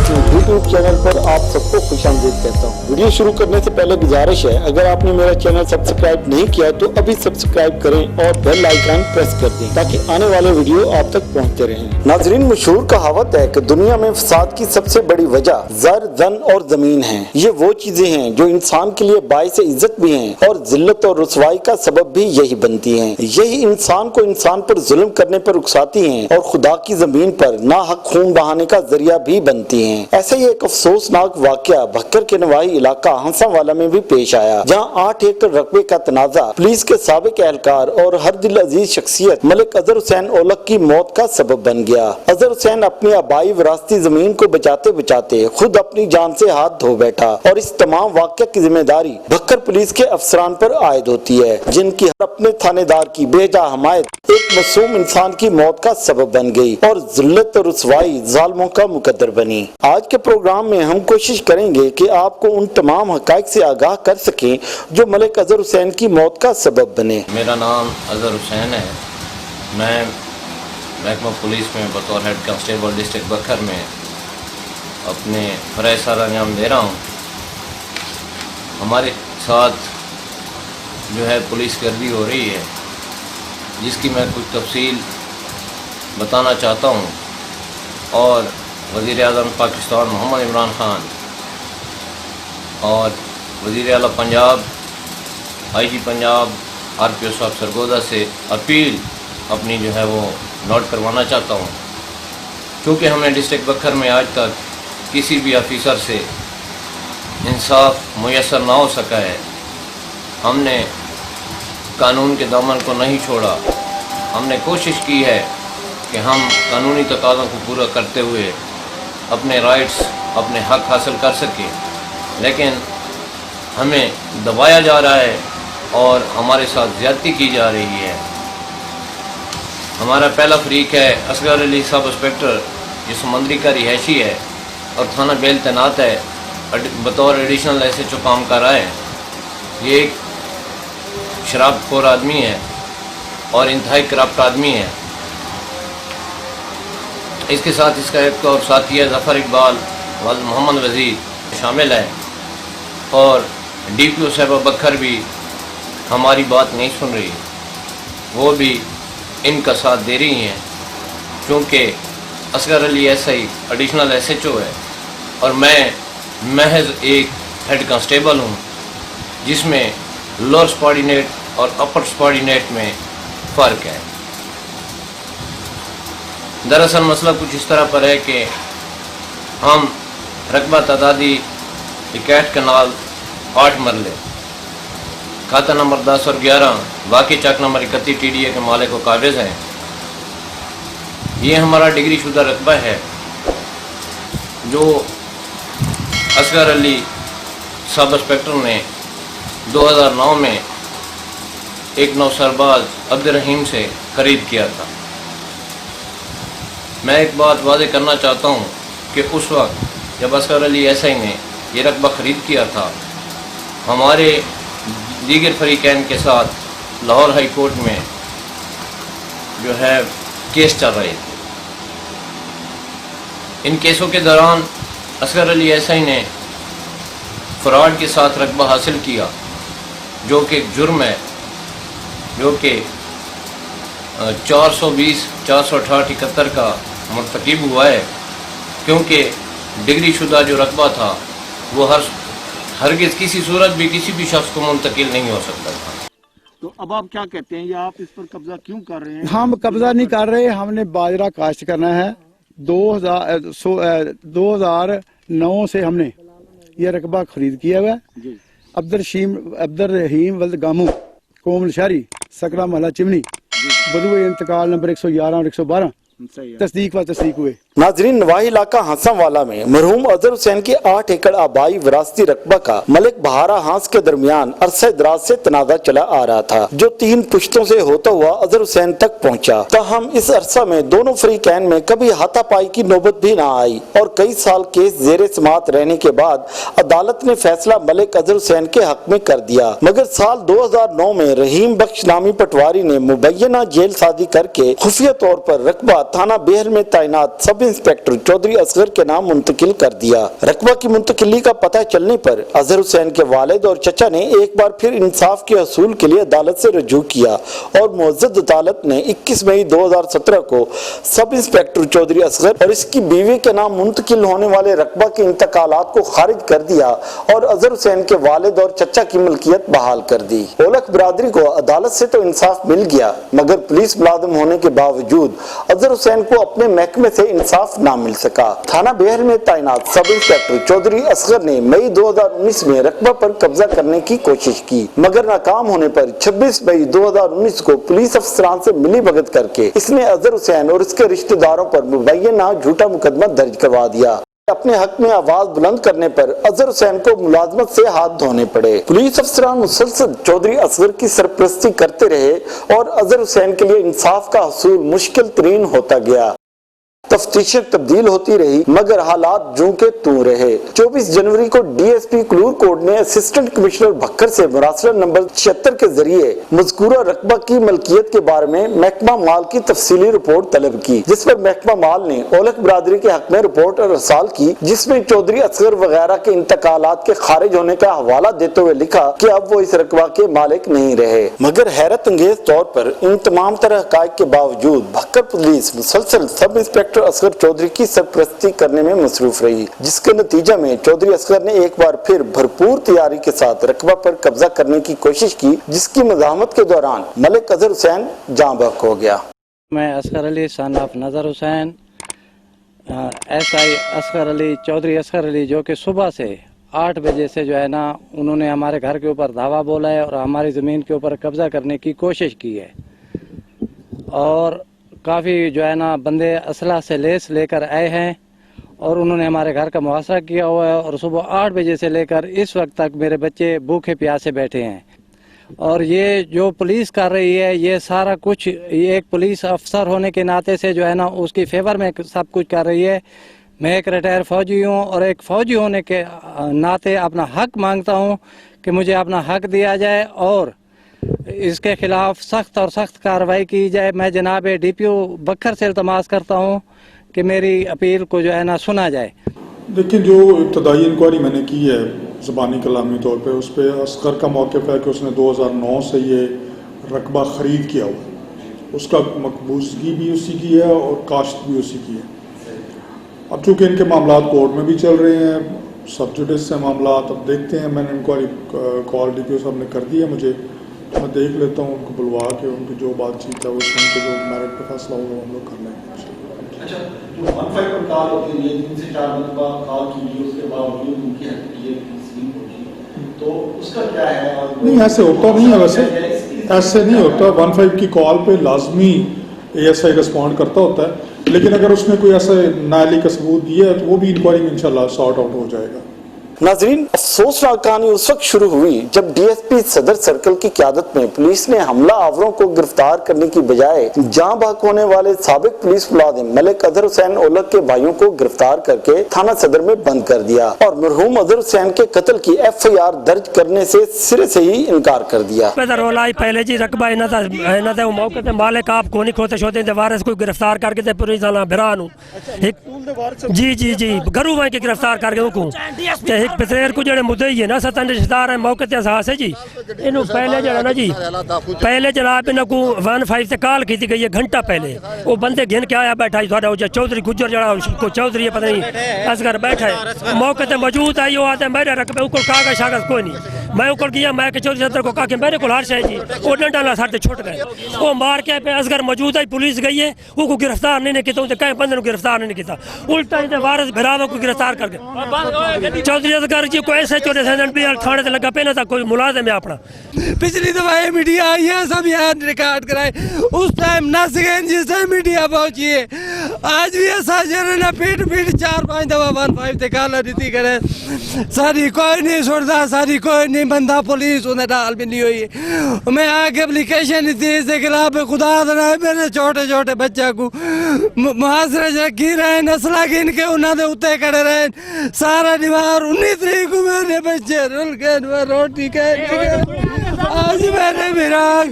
अपने YouTube channel पर आप सबको खुशामदीद कहता हूँ। वीडियो शुरू करने से पहले गुजारिश है, अगर आपने मेरा चैनल सब्सक्राइब नहीं किया तो अभी सब्सक्राइब करें और बेल आइकन प्रेस कर दें ताकि आने वाले वीडियो आप तक पहुँचते रहें। नाजरीन, मशहूर कहावत है कि दुनिया में फसाद की सबसे बड़ी वजह ज़र, धन और जमीन है। ये वो चीजें हैं जो इंसान के लिए बाइस इज्जत भी हैं और जिल्लत और रुसवाई का सबब भी यही बनती हैं। यही इंसान को इंसान पर जुल्म करने पर उकसाती हैं और खुदा की जमीन पर नाहक खून बहाने का जरिया भी बनती हैं। ऐसा ही एक अफसोसनाक वाकया भक्कर के नवाही इलाका हंसावाला में भी पेश आया, जहां 8 एकड़ रकबे का तनाजा पुलिस के साबिक एहलकार और हर दिल अजीज शख्सियत मलिक अजहर हुसैन ओलक की मौत का सबब बन गया। अजहर हुसैन अपनी आबाई विरासती जमीन को बचाते बचाते खुद अपनी जान से हाथ धो बैठा और इस तमाम वाकया की जिम्मेदारी भक्कर पुलिस के अफसरान पर आयद होती है, जिनकी हर अपने थानेदार की बेजा हमायत एक मासूम इंसान की मौत का सबब बन गई और जिल्लत और रुसवाई जालिमों का मुकद्दर बनी। आज के प्रोग्राम में हम कोशिश करेंगे कि आपको उन तमाम हकाइक से आगाह कर सकें जो मलिक अजहर हुसैन की मौत का सबब बने। मेरा नाम अजहर हुसैन है। मैं महकमा पुलिस में बतौर हेड कांस्टेबल डिस्ट्रिक्ट बखर में अपने फ़राइज़ सारा अंजाम दे रहा हूँ। हमारे साथ जो है पुलिस गर्दी हो रही है, जिसकी मैं कुछ तफसील बताना चाहता हूँ। और वज़ीर आज़म पाकिस्तान मोहम्मद इमरान ख़ान और वज़ीर आला पंजाब IG पंजाब RPO साहब सरगोदा से अपील अपनी जो है वो नोट करवाना चाहता हूँ, क्योंकि हमें डिस्ट्रिक्ट बखर में आज तक किसी भी ऑफिसर से इंसाफ मुयस्सर ना हो सका है। हमने कानून के दामन को नहीं छोड़ा। हमने कोशिश की है कि हम कानूनी तकाज़ों को पूरा करते हुए अपने राइट्स, अपने हक हासिल कर सकें, लेकिन हमें दबाया जा रहा है और हमारे साथ ज़्यादती की जा रही है। हमारा पहला फरीक है असगर अली सब इंस्पेक्टर, जो समंदरी का रिहायशी है और थाना बेल तैनात है, बतौर एडिशनल SHO काम कर रहा है। ये एक शराबखोर आदमी है और इंतहाई करप्ट आदमी है। इसके साथ इसका एक और साथी है ज़फ़र इकबाल वाल मोहम्मद वज़ीर शामिल है, और DPO साहब बखर भी हमारी बात नहीं सुन रही। वो भी इनका साथ दे रही हैं, क्योंकि Asghar Ali SI additional SHO है और मैं महज एक हेड कांस्टेबल हूँ, जिसमें लोअर सबऑर्डिनेट और अपर सबऑर्डिनेट में फ़र्क है। दरअसल मसला कुछ इस तरह पर है कि हम रकबा तादादी 61 कनाल 8 मरले खाता नंबर 10 और 11 वाक़ई चक नंबर 31 TDA के मालिक को काबिज़ हैं। ये हमारा डिग्री शुदा रकबा है, जो असगर अली सब इंस्पेक्टर ने 2009 में एक नौसरबाज अब्दुर्रहीम से ख़रीद किया था। मैं एक बात वाज़ेह करना चाहता हूँ कि उस वक्त जब असगर अली SI ने ये रकबा ख़रीद किया था, हमारे दीगर फरीक़ैन के साथ लाहौर हाई कोर्ट में जो है केस चल रहे थे। इन केसों के दौरान असगर अली SI ने फ्रॉड के साथ रकबा हासिल किया, जो कि एक जुर्म है, जो कि 420, 468, 71 का मुर्तकिब हुआ है, क्योंकि डिग्री शुदा जो रकबा था वो हरगिज़ किसी सूरत भी किसी भी शख्स को मुंतकिल नहीं हो सकता था। तो अब आप क्या कहते हैं, ये आप इस पर कब्जा क्यों कर रहे हैं? हम कब्जा नहीं कर रहे, हमने बाजरा काश्त करना है। 2009 से हमने ये रकबा खरीद किया हुआ है। अब्दुर्रहीम वल्द गामू कोमल शहरी सकरा महला चिमनी बदुए इंतकाल नंबर 111 और 112 तस्दीक हुए। नाजरीन, नवाही इलाका हंसावाला में मरहूम अजहर हुसैन के 8 एकड़ आबाई विरासती रकबा का मलिक बहारा हांस के दरमियान अरसे दराज से तनाजा चला आ रहा था, जो 3 पुश्तों से होता हुआ अजहर हुसैन तक पहुंचा। ताहम इस अरसा में दोनों फरीकैन में कभी हाथापाई की नौबत भी न आई और कई साल केस जेर समात रहने के बाद अदालत ने फैसला मलिक अजहर हुसैन के हक में कर दिया। मगर साल 2009 में रहीम बख्श नामी पटवारी ने मुबैना जेल सादी करके खुफिया तौर पर रकबा थाना बेहल में तैनात सब इंस्पेक्टर चौधरी असगर के नाम मुंतकिल कर दिया। रकबा की मुंतकिली का पता चलने पर अजहर हुसैन के वालिद और चचा ने एक बार फिर इंसाफ के हसूल के लिए अदालत से रजू किया और मुअज़्ज़ज़ अदालत ने 21 मई 2017 को सब इंस्पेक्टर चौधरी असगर और इसकी बीवी के नाम मुंतकिल होने वाले रकबा के इंतकालात को खारिज कर दिया और अजहर हुसैन के वालिद और चचा की मिल्कियत बहाल कर दी। ओलख बिरादरी को अदालत से तो इंसाफ मिल गया, मगर पुलिस मुलाजिम होने के बावजूद अजहर हुसैन को अपने महकमे से इंसाफ ना मिल सका। थाना बेहर में तैनात सब इंस्पेक्टर चौधरी असगर ने मई 2019 में रकबा पर कब्जा करने की कोशिश की, मगर नाकाम होने पर 26 मई 2019 को पुलिस अफसरान से मिली भगत करके इसने अजहर हुसैन और उसके रिश्तेदारों पर मुबैना झूठा मुकदमा दर्ज करवा दिया। अपने हक में आवाज बुलंद करने पर अजहर हुसैन को मुलाजमत से हाथ धोने पड़े। पुलिस अफसरान मुसलसल चौधरी असगर की सरपरस्ती करते रहे और अजहर हुसैन के लिए इंसाफ का हसूल मुश्किल तरीन होता गया। तफ्तीशें तब्दील होती रही, मगर हालात जूं के तूं रहे। 24 जनवरी को डीएसपी क्लूर कोर्ट ने असिस्टेंट कमिश्नर भक्कर से मरासला नंबर 76 के जरिए मज़कूरा रकबा की मलकियत के बारे में महकमा माल की तफसीली रिपोर्ट तलब की, जिस पर महकमा माल ने ओलख बिरादरी के हक में रिपोर्ट अरसाल की, जिसमें चौधरी असगर वगैरह के इंतकालात के खारिज होने का हवाला देते हुए लिखा कि अब वो इस रकबा के मालिक नहीं रहे। मगर हैरत अंगेज तौर पर इन तमाम तरह हक़ाइक़ के बावजूद भक्कर पुलिस मुसलसल सब इंस्पेक्टर असगर चौधरी की सरपरस्ती करने में मसरूफ रही, जिसके नतीजे में चौधरी असगर ने एक बार फिर भरपूर तैयारी के साथ रकबा पर कब्जा करने की कोशिश की, जिसकी मज़ाहमत के दौरान मलिक अजहर हुसैन जाँ बहक हो गया। मैं असगर अली सन ऑफ नज़र हुसैन SI असगर अली चौधरी असगर अली, जो कि सुबह से 8 बजे से जो है ना उन्होंने हमारे घर के ऊपर धावा बोला है और हमारी ज़मीन के ऊपर कब्जा करने की कोशिश की है और काफ़ी जो है ना बंदे असला से लेस लेकर आए हैं और उन्होंने हमारे घर का मुहासरा किया हुआ है और सुबह 8 बजे से लेकर इस वक्त तक मेरे बच्चे भूखे प्यासे बैठे हैं। और ये जो पुलिस कर रही है ये सारा कुछ ये एक पुलिस अफसर होने के नाते से जो है ना उसकी फेवर में सब कुछ कर रही है। मैं एक रिटायर फौजी हूँ और एक फौजी होने के नाते अपना हक मांगता हूँ कि मुझे अपना हक दिया जाए और इसके खिलाफ सख्त और सख्त कार्रवाई की जाए। मैं जनाब DPO बखर से इल्तमास करता हूँ कि मेरी अपील को जो है ना सुना जाए। देखिए, जो इब्तदाई इंक्वायरी मैंने की है ज़बानी कलामी तौर पे, उस पर असगर का मौक़िफ़ है कि उसने 2009 से ये रकबा ख़रीद किया हुआ, उसका मकबूजगी भी उसी की है और काश्त भी उसी की है। अब चूँकि इनके मामला कोर्ट में भी चल रहे हैं, सब जुडिस से मामला, अब देखते हैं। मैंने इंक्वायरी कॉल DPO साहब ने कर दी है मुझे, मैं देख लेता हूँ उनको बुलवा के, उनकी जो बातचीत है वो सुन के जो मेरिट पे फैसला होगा हम लोग कर लेंगे। अच्छा, जो 15 पर कॉल होती है, 3 से 4 मिनट बाद कॉल कीजिए, उसके बावजूद उनकी ये स्कीम होगी, तो उसका क्या है? नहीं, ऐसे होता नहीं है, वैसे ऐसे नहीं होता। 15 की कॉल पे लाजमी ASI रिस्पॉन्ड करता होता है, लेकिन अगर उसने कोई ऐसा नाअहली का सबूत दिया है तो वो भी इंक्वायरी में इंशाल्लाह सॉर्ट आउट हो जाएगा। नाजरीन, अफसोसनाक कहानी उस वक्त शुरू हुई जब DSP सदर सर्कल की क़यादत में पुलिस ने हमला आवरों को गिरफ्तार करने की बजाय जाँ बहक होने वाले साबिक पुलिस मुलाजिम मलिक अजहर हुसैन ओलख के भाइयों को गिरफ्तार करके थाना सदर में बंद कर दिया और मरहूम अजहर हुसैन के कत्ल की FIR दर्ज करने से सिरे से ही इनकार कर दिया। पहले जी रकबा मौके ते मालिक आप को नहीं खोते छोते वारस को गिरफ्तार करके ते पुलिस वाला भरा नु जी गरू के गिरफ्तार करके उनको एक पसेर को जड़े मुद्दे ही है ना सतन रिश्तेदार है मौके ते एहसास है जी। इन्हों पहले जड़ा ना जी पहले जनाब इन्हों को 15 से कॉल की गई है घंटा पहले, वो बंदे घिन के आया बैठा ही थोड़ा चौधरी गुजर जड़ा को चौधरी है पता नहीं असगर बैठा है मौके ते मौजूद है। वो आते मेरे रकबे उनको कागज शागज कोई नहीं, मैं उनको गया मैं के चौधरी सदर को कहा कि मेरे को हर शय जी वो डंडा ला साथ छुट गए, वो मार के पे असगर मौजूद है पुलिस गई है वो गिरफ्तार नहीं किया, कहीं बंदे गिरफ्तार नहीं किया, उल्टा वारस भरावा को गिरफ्तार करके चौधरी असगर जी को ऐसे चोरे थाने से लगा पे ना था कोई मुलाजिम है अपना। पिछली दफा ये मीडिया आई है सब यहाँ रिकॉर्ड कराए, उस टाइम न सके जिस टाइम मीडिया पहुंची है, आज भी ऐसा ना पीट 4-5 दफा 15 ते काला नीति करे सारी कोई नहीं सुनता, सारी कोई नहीं बंदा पुलिस उन्हें डाल भी नहीं हुई है। मैं आगे एप्लीकेशन दी इसके खिलाफ खुदा दना मेरे छोटे छोटे बच्चा को मुहासरे रखी रहे नस्ला गिन के उन्होंने उत्ते खड़े रहे सारा निवार 19 तरीक को मेरे बच्चे रुल के रोटी के आज मेरे विराग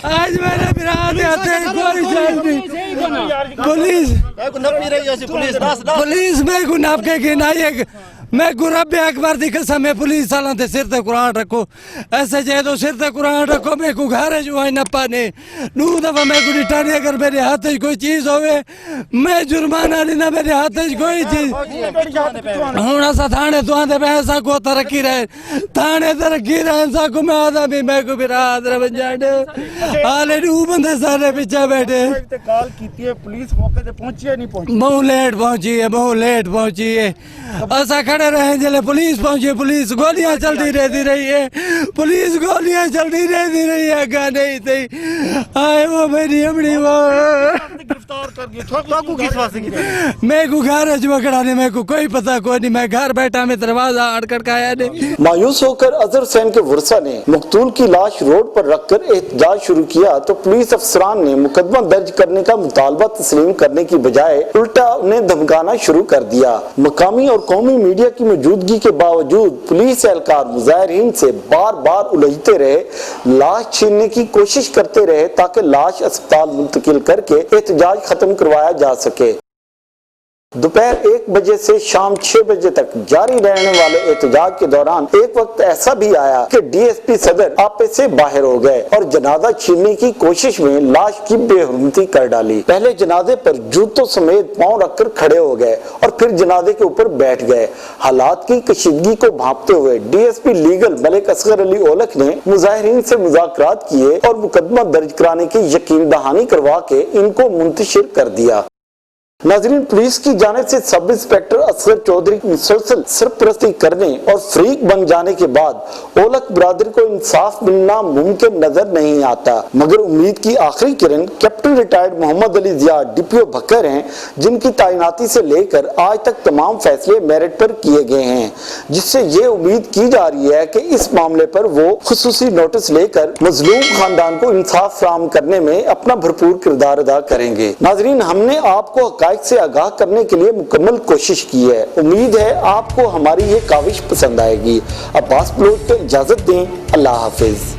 आज मेरे बिराद आते कोई चल नहीं पुलिस में को नाप के गिनाए मैं गुरब अकबर दी कसम है पुलिस सालां ते सिर ते कुरान रखो ऐसे जे तो सिर ते कुरान रखो मैं को घर जो है न पाने नू दफा मैं को डिटा नहीं अगर मेरे हाथ में कोई चीज होवे मैं जुर्माना नहीं ना मेरे हाथ में कोई चीज हुन असा थाने तो आंदे पैसा को तरक्की रहे थाने तरक्की रहे सा को मैं आदा भी मैं को बिराद रे बंजाडे हाले नू बंदे सारे पीछे बैठे कॉल कीती है पुलिस मौके पे पहुंची है नहीं पहुंची बहुत लेट पहुंची है असा खड़े रहे जले पुलिस पहुंची पुलिस गोलियां चलती रहती रही है पुलिस गोलियां चलती रहती रही है गा नहीं थी आए वो मेरी अमड़ी वो गिरफ्तार कर दिया तो किस वास्ते की मैं को घर पकड़ा नहीं मैं को कोई पता कोई नहीं मैं घर बैठा मैं दरवाजा अड़खड़काया नहीं मायूस होकर अजहर हुसैन के वर्सा ने मकतूल की लाश रोड पर रखकर एहतजाज शुरू किया तो पुलिस अफसरान ने मुकदमा दर्ज करने का मुतालबा तस्लीम करने की बजाय उल्टा उन्हें धमकाना शुरू कर दिया। मकामी और कौमी मीडिया की मौजूदगी के बावजूद पुलिस एहलकार मुजाहिरीन से बार बार उलझते रहे, लाश छीनने की कोशिश करते रहे ताकि लाश अस्पताल मुंतकिल करके एहतजाज खत्म करवाया जा सके। दोपहर 1 बजे से शाम 6 बजे तक जारी रहने वाले एहतजाज के दौरान एक वक्त ऐसा भी आया कि डीएसपी सदर आपे से बाहर हो गए और जनाजा छीनने की कोशिश में लाश की बेहुरमती कर डाली। पहले जनाजे पर जूतों समेत पांव रखकर खड़े हो गए और फिर जनाजे के ऊपर बैठ गए। हालात की कशीदगी को भांपते हुए डीएसपी लीगल मलिक असगर अली ओलख ने मुजाहिरीन से मुज़ाकरात किए और मुकदमा दर्ज कराने की यकीन दहानी करवा के इनको मुंतशिर कर दिया। नाज़रीन, पुलिस की जानिब से सब इंस्पेक्टर असगर चौधरी की मुसलसल सरपरस्ती करने और फ्रीक बन जाने के बाद ओलख बरादरी को इंसाफ मिलना मुमकिन नजर नहीं आता, मगर उम्मीद की आखिरी किरण कैप्टन रिटायर्ड मोहम्मद अली जिया डीपीओ भक्कर हैं, जिनकी तैनाती से लेकर आज तक तमाम फैसले मेरिट पर किए गए हैं, जिससे ये उम्मीद की जा रही है कि इस मामले पर वो खुसूसी नोटिस लेकर मजलूम खानदान को इंसाफ फराहम करने में अपना भरपूर किरदार अदा करेंगे। नाज़रीन, हमने आपको से आगाह करने के लिए मुकम्मल कोशिश की है। उम्मीद है आपको हमारी ये काविश पसंद आएगी। अब्बास बलोच को इजाजत दें। अल्लाह हाफिज।